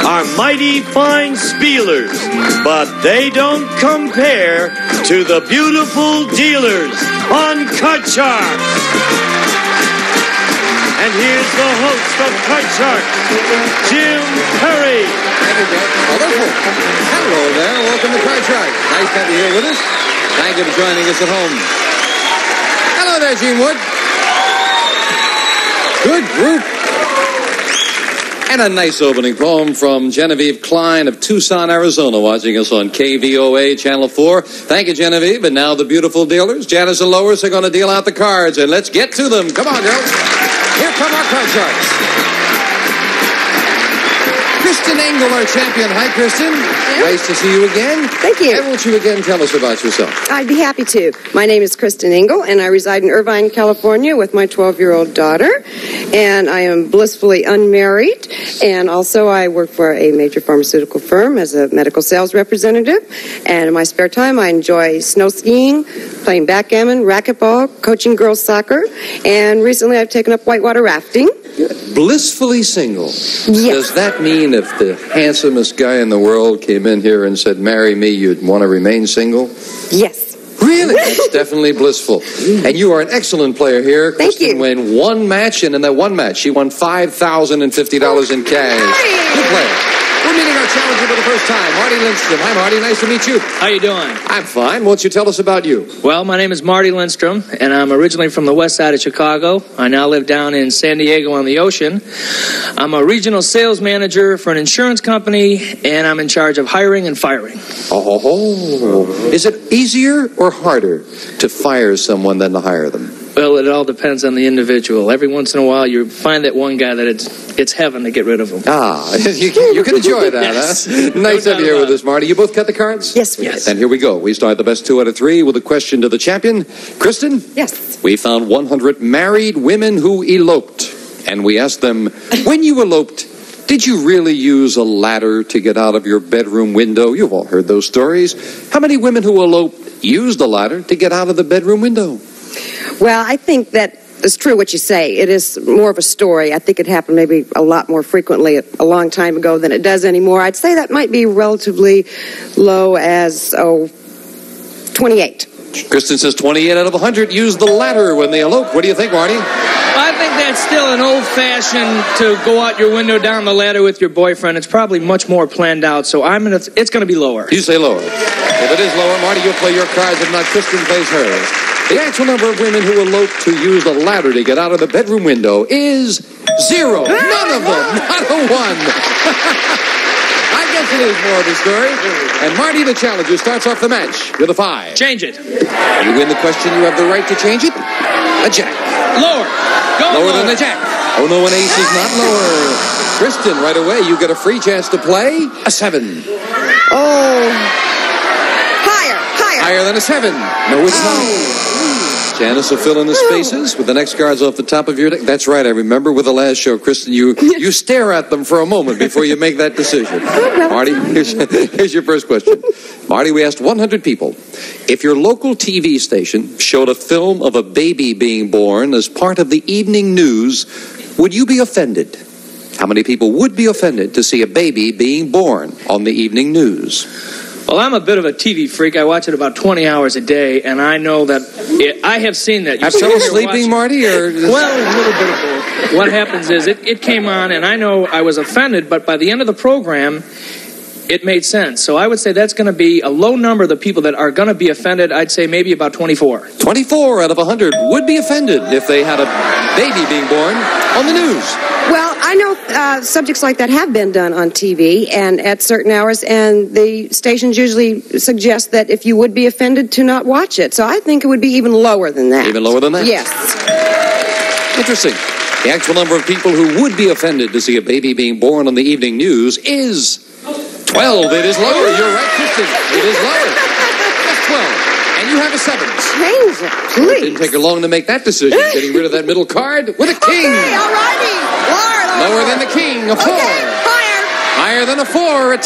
are mighty fine spielers, but they don't compare to the beautiful dealers on Cut Sharks. And here's the host of Cut Sharks, Jim Perry. Thank you, Jeff. Wonderful. Hello there. Welcome to Cut Sharks. Nice to have you here with us. Thank you for joining us at home. Hello there, Gene Wood. Good group. And a nice opening poem from Genevieve Klein of Tucson, Arizona, watching us on KVOA Channel 4. Thank you, Genevieve. And now the beautiful dealers, Janice and Lois, are going to deal out the cards. And let's get to them. Come on, girls. Here come our Cut Sharks. Kristen Engel, our champion. Hi, Kristen. Yeah. Nice to see you again. Thank you. And won't you again tell us about yourself? I'd be happy to. My name is Kristen Engel, and I reside in Irvine, California with my 12-year-old daughter. And I am blissfully unmarried. And also I work for a major pharmaceutical firm as a medical sales representative. And in my spare time, I enjoy snow skiing, playing backgammon, racquetball, coaching girls soccer. And recently I've taken up whitewater rafting. Blissfully single. Yes. Does that mean if the handsomest guy in the world came in here and said, marry me, you'd want to remain single? Yes. Really? That's definitely blissful. And you are an excellent player here. Thank Kristen you. won one match, and in that one match, she won $5,050 in cash. Good player. We're meeting our challenger for the first time, Marty Lindstrom. Hi, Marty. Nice to meet you. How you doing? I'm fine. Won't you tell us about you? Well, my name is Marty Lindstrom, and I'm originally from the west side of Chicago. I now live down in San Diego on the ocean. I'm a regional sales manager for an insurance company, and I'm in charge of hiring and firing. Oh. Is it easier or harder to fire someone than to hire them? Well, it all depends on the individual. Every once in a while, you find that one guy that it's heaven to get rid of him. Ah, you can enjoy that, Yes. huh? Nice to have you here with us, Marty. You both cut the cards? Yes, we Yes. did. And here we go. We start the best 2 out of 3 with a question to the champion. Kristen? Yes. We found 100 married women who eloped. And we asked them, when you eloped, did you really use a ladder to get out of your bedroom window? You've all heard those stories. How many women who eloped used a ladder to get out of the bedroom window? Well, I think that it's true what you say. It is more of a story. I think it happened maybe a lot more frequently a long time ago than it does anymore. I'd say that might be relatively low as, 28. Kristen says 28 out of 100 used the ladder when they eloped. What do you think, Marty? I think that's still an old-fashioned to go out your window down the ladder with your boyfriend. It's probably much more planned out, so it's going to be lower. You say lower. If it is lower, Marty, you'll play your cards. If not, Kristen plays hers. The actual number of women who eloped to use a ladder to get out of the bedroom window is 0. None of them. Not a one. I guess it is more of a story. And Marty, the challenger, starts off the match with a 5. Change it. You win the question. You have the right to change it. A jack. Lower. Go Lower than a jack. Oh, no, an ace is not lower. Kristen, right away, you get a free chance to play a 7. Oh, higher. Higher than a 7. No, it's not. Janice will fill in the spaces with the next cards off the top of your deck. That's right. I remember with the last show, Kristen, you stare at them for a moment before you make that decision. Marty, here's your first question. Marty, we asked 100 people. If your local TV station showed a film of a baby being born as part of the evening news, would you be offended? How many people would be offended to see a baby being born on the evening news? Well, I'm a bit of a TV freak. I watch it about 20 hours a day, and I know that I have seen that. Have trouble sleeping, Marty? Or well, a little bit of both. What happens is it came on, and I know I was offended, but by the end of the program, it made sense. So I would say that's going to be a low number of the people that are going to be offended. I'd say maybe about 24. 24 out of 100 would be offended if they had a baby being born on the news. Well, I know subjects like that have been done on TV and at certain hours, and the stations usually suggest that if you would be offended to not watch it. So I think it would be even lower than that. Even lower than that? Yes. Interesting. The actual number of people who would be offended to see a baby being born on the evening news is 12. It is lower. You're right, Kristen. It is lower. That's 12. And you have a 7. Change it, please. It didn't take her long to make that decision, getting rid of that middle card with a king. Okay, all righty. Lower than the king, a 4. Okay, higher. Higher than a 4, a 10.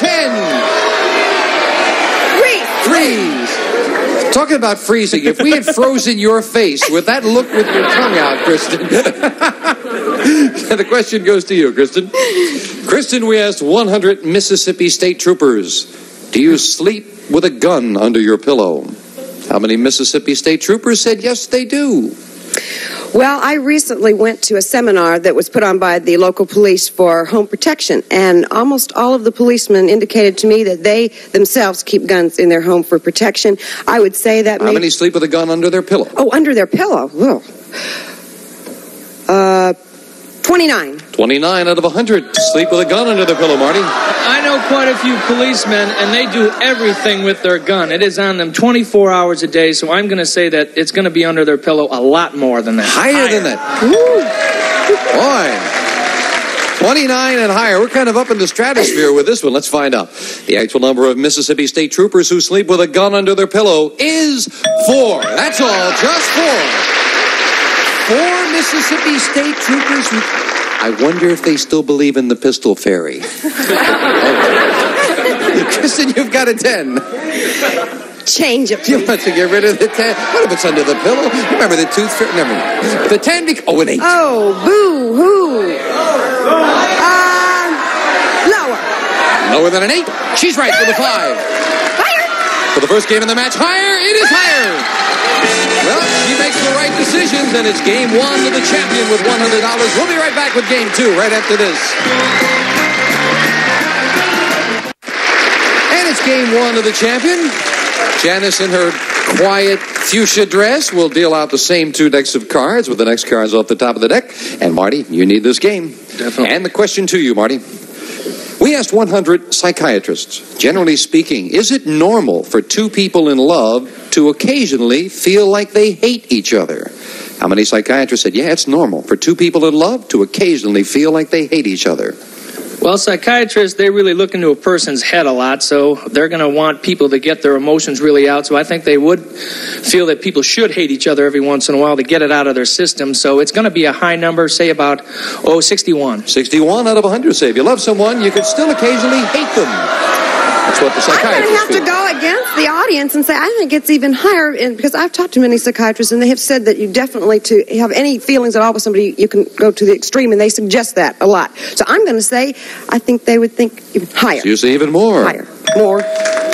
3. Talking about freezing, if we had frozen your face with that look with your tongue out, Kristen. The question goes to you, Kristen. Kristen, we asked 100 Mississippi State Troopers, do you sleep with a gun under your pillow? How many Mississippi State Troopers said yes, they do? Well, I recently went to a seminar that was put on by the local police for home protection, and almost all of the policemen indicated to me that they themselves keep guns in their home for protection. I would say that... How many sleep with a gun under their pillow? Oh, under their pillow. Whoa. 29. 29 out of 100 sleep with a gun under their pillow, Marty. I know quite a few policemen, and they do everything with their gun. It is on them 24 hours a day, so I'm going to say that it's going to be under their pillow a lot more than that. Higher than that. Boy. 29 and higher. We're kind of up in the stratosphere with this one. Let's find out. The actual number of Mississippi State Troopers who sleep with a gun under their pillow is 4. That's all, just 4. 4 Mississippi State Troopers. I wonder if they still believe in the pistol fairy. Kristen, you've got a 10. Change it. You want to get rid of the 10? What if it's under the pillow? Remember the tooth fairy? Never mind. The 10 an 8. Oh, boo-hoo. Lower. Lower than an 8. She's right for the 5. Higher. For the first game of the match, higher. It is higher. Well, she makes the right decisions, and it's game 1 to the champion with $100. We'll be right back with game 2 right after this. And it's game 1 to the champion. Janice, in her quiet fuchsia dress, will deal out the same 2 decks of cards with the next cards off the top of the deck. And, Marty, you need this game. Definitely. And the question to you, Marty. We asked 100 psychiatrists, generally speaking, is it normal for 2 people in love to occasionally feel like they hate each other? How many psychiatrists said, yeah, it's normal for 2 people in love to occasionally feel like they hate each other? Well, psychiatrists, they really look into a person's head a lot, so they're going to want people to get their emotions really out. So I think they would feel that people should hate each other every once in a while to get it out of their system. So it's going to be a high number, say about, 61. 61 out of 100 say if you love someone, you could still occasionally hate them. That's what the I'm going psychiatrists to have feel. to go against the audience and say I think it's even higher, because I've talked to many psychiatrists, and they have said that you definitely, to have any feelings at all with somebody, you can go to the extreme, and they suggest that a lot. So I'm going to say I think they would think even higher. So you say even more. Higher. More.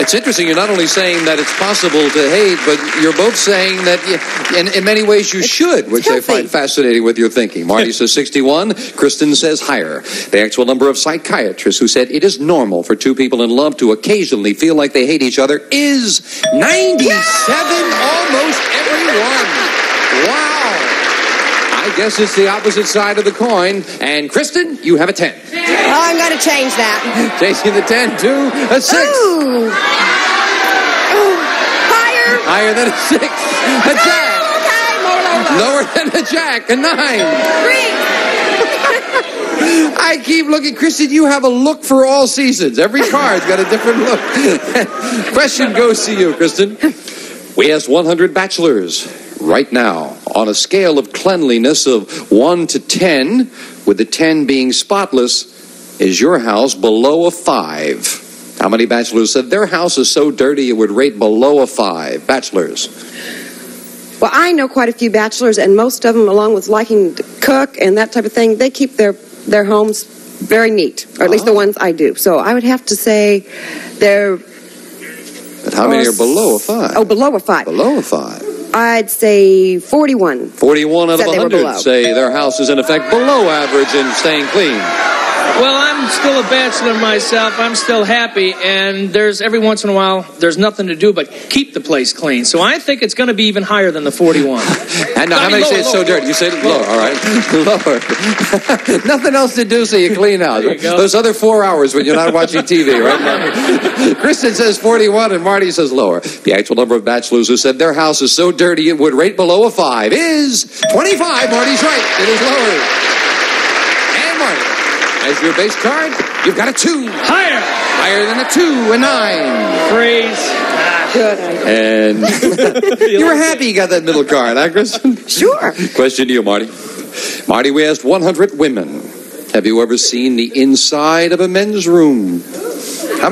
It's interesting. You're not only saying that it's possible to hate, but you're both saying that in many ways you should, which I find fascinating with your thinking. Marty says 61. Kristen says higher. The actual number of psychiatrists who said it is normal for 2 people in love to occasionally feel like they hate each other is 97. Almost everyone. Wow. I guess it's the opposite side of the coin. And Kristen, you have a 10. Oh, I'm going to change that. Chasing the 10 to a 6. Ooh. Ooh. Higher. Higher than a 6. A jack. Lower than a jack. A 9. 3. I keep looking. Kristen, you have a look for all seasons. Every card's got a different look. Question goes to you, Kristen. We asked 100 bachelors right now on a scale of cleanliness of 1 to 10, with the 10 being spotless. Is your house below a 5? How many bachelors said their house is so dirty it would rate below a 5? Bachelors. Well, I know quite a few bachelors, and most of them, along with liking to cook and that type of thing, they keep their homes very neat, or at least the ones I do. So I would have to say they're... But how many are below a 5? Oh, below a 5. Below a 5. I'd say 41. 41 out of Said they were 100 below. say their house is in effect below average in staying clean. Well, I'm still a bachelor myself. I'm still happy, and there's every once in a while, there's nothing to do but keep the place clean. So I think it's going to be even higher than the 41. And now, how many say it's so dirty? You say it lower, all right? Lower. Nothing else to do, so you clean out. There you go. Those other 4 hours when you're not watching TV, right? Kristen says 41 and Marty says lower. The actual number of bachelors who said their house is so dirty it would rate below a 5 is 25. Marty's right. It is lower. And Marty, as your base card, you've got a 2. Higher. Higher than a 2, a 9. Freeze. Good. And you were happy you got that middle card, huh, Kristen? Sure. Question to you, Marty. Marty, we asked 100 women. Have you ever seen the inside of a men's room? How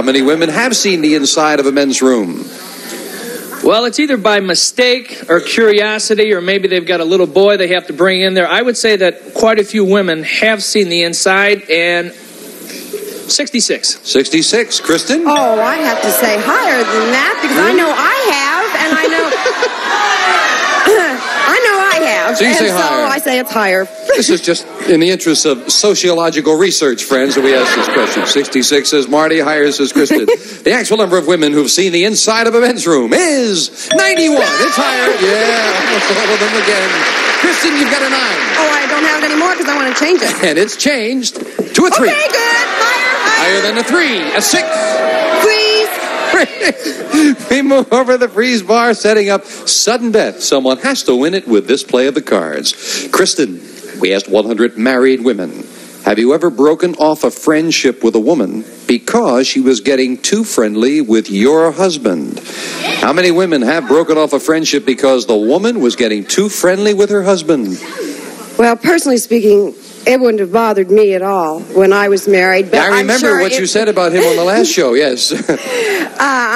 many women have seen the inside of a men's room? Well, it's either by mistake or curiosity, or maybe they've got a little boy they have to bring in there. I would say that quite a few women have seen the inside, and 66. 66. Kristen? Oh, I have to say higher than that because I know I have, and I know I have. So you say and higher. So I say it's higher. This is just in the interest of sociological research, friends, that we ask this question. 66 says Marty, higher says Kristen. The actual number of women who've seen the inside of a men's room is 91. It's higher. Yeah, almost all of them again. Kristen, you've got a 9. Oh, I don't have it anymore because I want to change it. And it's changed to a 3. Okay, good. Higher. Higher than a 3. A 6. Freeze. We move over the freeze bar, setting up sudden death. Someone has to win it with this play of the cards. Kristen, we asked 100 married women, have you ever broken off a friendship with a woman because she was getting too friendly with your husband? How many women have broken off a friendship because the woman was getting too friendly with her husband? Well, personally speaking, it wouldn't have bothered me at all when I was married. But I remember what you said about him on the last show, yes.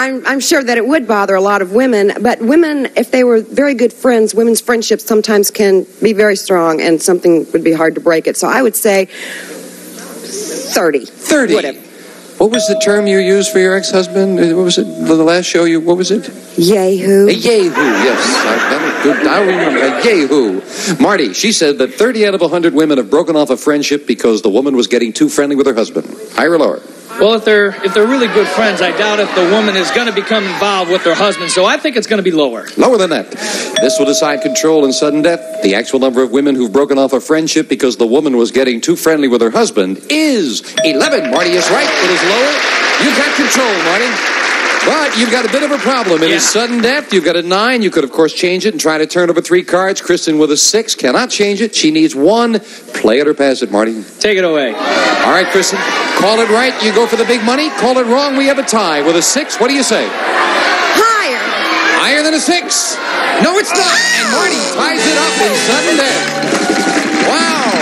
I'm sure that it would bother a lot of women, but women, if they were very good friends, women's friendships sometimes can be very strong, and something would be hard to break it. So I would say 30. 30. Would have. What was the term you used for your ex-husband? What was it? The last show what was it? Yahoo. A yahoo, yes. I remember. A yahoo. Marty, she said that 30 out of 100 women have broken off a friendship because the woman was getting too friendly with her husband. Higher or lower? Well, if they're really good friends, I doubt if the woman is going to become involved with her husband, so I think it's going to be lower. Lower than that. This will decide control and sudden death. The actual number of women who've broken off a friendship because the woman was getting too friendly with her husband is 11. Marty is right. It is lower. You've got control, Marty. But you've got a bit of a problem. It is sudden death. You've got a 9. You could, of course, change it and try to turn over 3 cards. Kristen with a 6 cannot change it. She needs 1. Play it or pass it, Marty. Take it away. All right, Kristen. Call it right. You go for the big money. Call it wrong. We have a tie. With a 6, what do you say? Higher. Higher than a 6? No, it's not. And Marty ties it up in sudden death. Wow.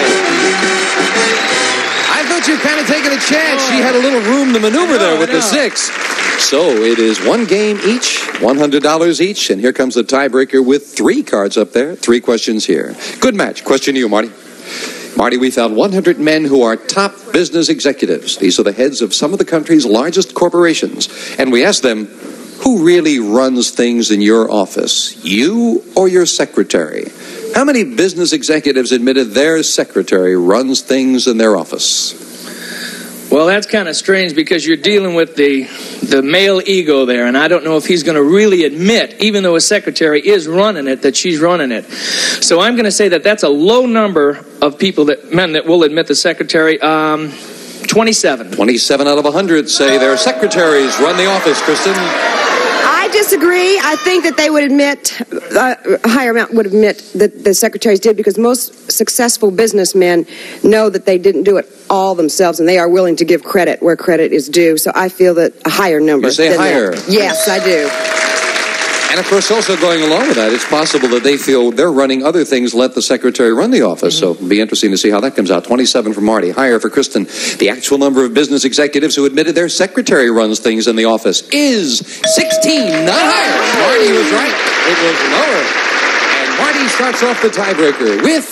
I thought you were kind of taking a chance. She had a little room to maneuver there with the 6. So it is 1 game each, $100 each, and here comes the tiebreaker with 3 cards up there, 3 questions here. Good match. Question to you, Marty. Marty, we found 100 men who are top business executives. These are the heads of some of the country's largest corporations. And we asked them, who really runs things in your office, you or your secretary? How many business executives admitted their secretary runs things in their office? Well, that's kind of strange because you're dealing with the male ego there, and I don't know if he's going to really admit, even though his secretary is running it, that she's running it. So I'm going to say that that's a low number of men that will admit the secretary. 27. 27 out of 100 say their secretaries run the office, Kristen. I disagree. I think that they would admit, a higher amount would admit that the secretaries did, because most successful businessmen know that they didn't do it all themselves, and they are willing to give credit where credit is due. So I feel that a higher number. You say higher? That. Yes, I do. And, of course, also going along with that, it's possible that they feel they're running other things, let the secretary run the office. So it'll be interesting to see how that comes out. 27 for Marty, higher for Kristen. The actual number of business executives who admitted their secretary runs things in the office is 16, not higher. Marty was right. It was lower. And Marty starts off the tiebreaker with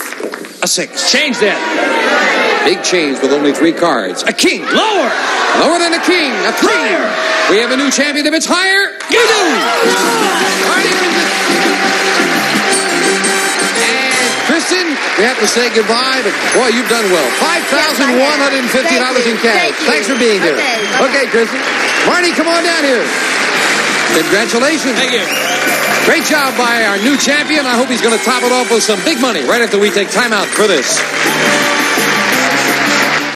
a 6. Change that. Big change with only 3 cards. A king. Lower. Lower than a king. A 3. Higher. We have a new champion. If it's higher, you do. Marty wins it. And Kristen, we have to say goodbye, but boy, you've done well. $5,150 in cash. Thanks for being here. Okay, Kristen. Marty, come on down here. Congratulations. Thank you. Great job by our new champion. I hope he's going to top it off with some big money right after we take time out for this.